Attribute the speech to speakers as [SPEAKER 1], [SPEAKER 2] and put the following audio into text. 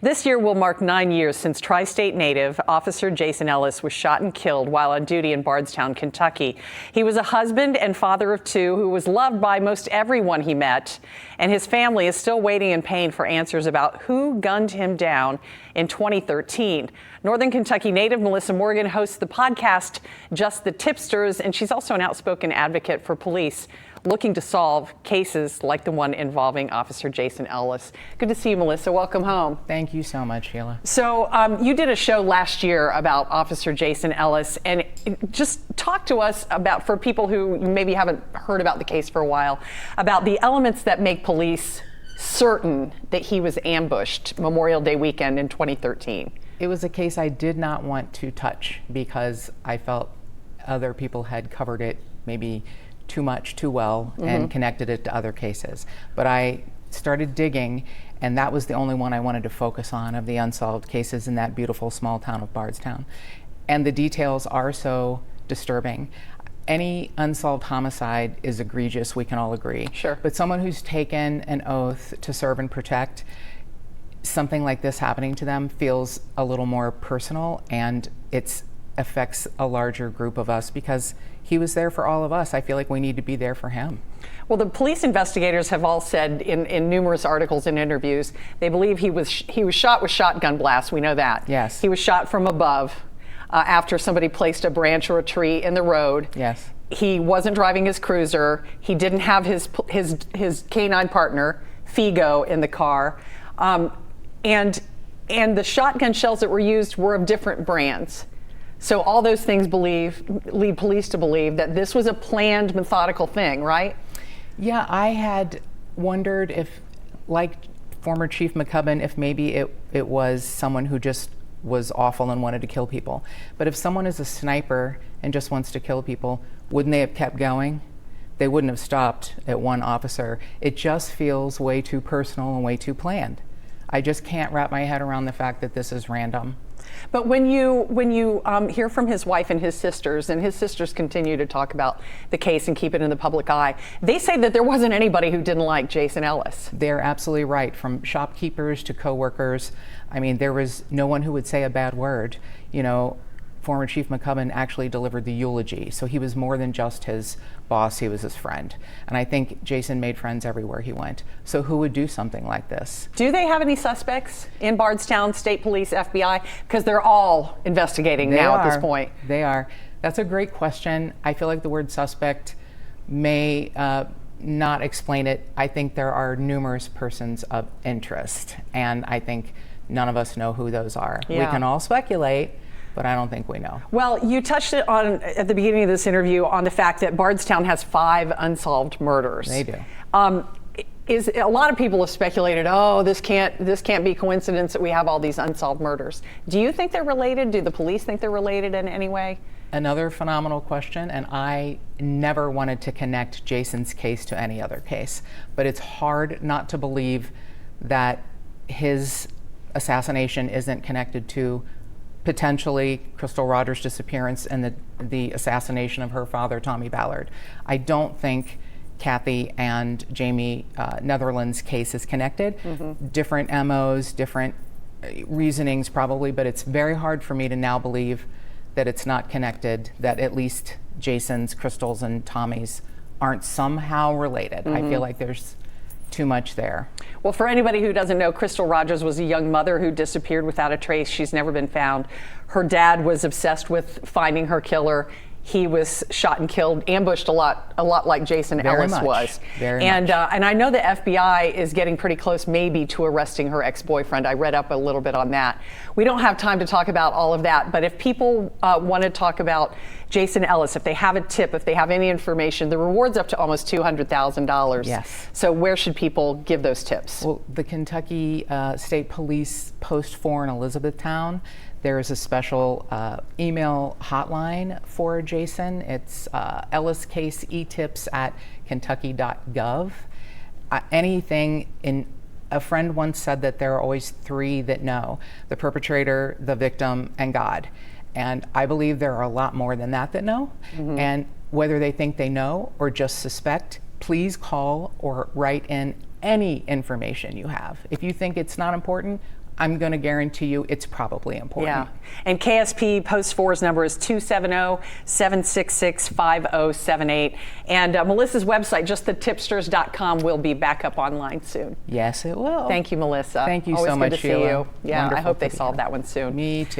[SPEAKER 1] This year will mark 9 years since tri-state native Officer Jason Ellis was shot and killed while on duty in Bardstown, Kentucky. He was a husband and father of two who was loved by most everyone he met, and his family is still waiting in pain for answers about who gunned him down in 2013. Northern Kentucky native Melissa Morgan hosts the podcast Just the Tipsters, and she's also an outspoken advocate for police looking to solve cases like the one involving Officer Jason Ellis. Good to see you, Melissa. Welcome home.
[SPEAKER 2] Thank you so much, Sheila.
[SPEAKER 1] So you did a show last year about Officer Jason Ellis, and just talk to us about, for people who maybe haven't heard about the case for a while, about the elements that make police certain that he was ambushed Memorial Day weekend in 2013.
[SPEAKER 2] It was a case I did not want to touch because I felt other people had covered it maybe too much, too well, and connected it to other cases. But I started digging, and that was the only one I wanted to focus on of the unsolved cases in that beautiful small town of Bardstown. And the details are so disturbing. Any unsolved homicide is egregious, we can all agree.
[SPEAKER 1] Sure.
[SPEAKER 2] But someone who's taken an oath to serve and protect, something like this happening to them feels a little more personal, and it affects a larger group of us because he was there for all of us. I feel like we need to be there for him.
[SPEAKER 1] Well, the police investigators have all said in numerous articles and interviews, they believe he was shot with shotgun blasts. We know that.
[SPEAKER 2] Yes.
[SPEAKER 1] He was shot from above after somebody placed a branch or a tree in the road.
[SPEAKER 2] Yes.
[SPEAKER 1] He wasn't driving his cruiser. He didn't have his canine partner, Figo, in the car. And the shotgun shells that were used were of different brands. So all those things lead police to believe that this was a planned, methodical thing, right?
[SPEAKER 2] Yeah, I had wondered if, like former Chief McCubbin, if maybe it was someone who just was awful and wanted to kill people. But if someone is a sniper and just wants to kill people, wouldn't they have kept going? They wouldn't have stopped at one officer. It just feels way too personal and way too planned. I just can't wrap my head around the fact that this is random.
[SPEAKER 1] But when you hear from his wife and his sisters continue to talk about the case and keep it in the public eye, they say that there wasn't anybody who didn't like Jason Ellis.
[SPEAKER 2] They're absolutely right, from shopkeepers to coworkers. I mean, there was no one who would say a bad word. You know, former Chief McCubbin actually delivered the eulogy, so he was more than just his boss, he was his friend. And I think Jason made friends everywhere he went. So who would do something like this?
[SPEAKER 1] Do they have any suspects in Bardstown, State Police, FBI? Because they're all investigating now at this point.
[SPEAKER 2] They are. That's a great question. I feel like the word suspect may not explain it. I think there are numerous persons of interest, and I think none of us know who those are.
[SPEAKER 1] Yeah.
[SPEAKER 2] We can all speculate, but I don't think we know.
[SPEAKER 1] Well, you touched it on at the beginning of this interview on the fact that Bardstown has 5 unsolved murders.
[SPEAKER 2] They do.
[SPEAKER 1] Is a lot of people have speculated, oh, this can't be coincidence that we have all these unsolved murders. Do you think they're related? Do the police think they're related in any way?
[SPEAKER 2] Another phenomenal question, and I never wanted to connect Jason's case to any other case, but it's hard not to believe that his assassination isn't connected to potentially Crystal Rogers' disappearance and the assassination of her father, Tommy Ballard. I don't think Kathy and Jamie Netherland's case is connected. Different MOs, different reasonings probably, but it's very hard for me to now believe that it's not connected, that at least Jason's, Crystal's, and Tommy's aren't somehow related. I feel like there's too much there.
[SPEAKER 1] Well, for anybody who doesn't know, Crystal Rogers was a young mother who disappeared without a trace. She's never been found. Her dad was obsessed with finding her killer. He was shot and killed, ambushed a lot like Jason Ellis was.
[SPEAKER 2] Very
[SPEAKER 1] much.
[SPEAKER 2] And
[SPEAKER 1] I know the FBI is getting pretty close maybe to arresting her ex-boyfriend. I read up a little bit on that. We don't have time to talk about all of that, but if people want to talk about Jason Ellis, if they have a tip, if they have any information, the reward's up to almost $200,000.
[SPEAKER 2] Yes.
[SPEAKER 1] So where should people give those tips?
[SPEAKER 2] Well, the Kentucky State Police Post 4 in Elizabethtown, there is a special email hotline for Jason. It's Ellis Case etips at kentucky.gov. A friend once said that there are always 3 that know: the perpetrator, the victim, and God. And I believe there are a lot more than that know. And whether they think they know or just suspect, please call or write in any information you have. If you think it's not important, I'm going to guarantee you it's probably important.
[SPEAKER 1] Yeah. And KSP Post 4's number is 270-766-5078. And Melissa's website, just thetipsters.com, will be back up online soon.
[SPEAKER 2] Yes, it will.
[SPEAKER 1] Thank you, Melissa.
[SPEAKER 2] Thank you
[SPEAKER 1] Always
[SPEAKER 2] so
[SPEAKER 1] good
[SPEAKER 2] much,
[SPEAKER 1] to see
[SPEAKER 2] Sheila.
[SPEAKER 1] you. Yeah,
[SPEAKER 2] Wonderful
[SPEAKER 1] I hope they
[SPEAKER 2] to be
[SPEAKER 1] solve
[SPEAKER 2] here.
[SPEAKER 1] that one soon.
[SPEAKER 2] Me too.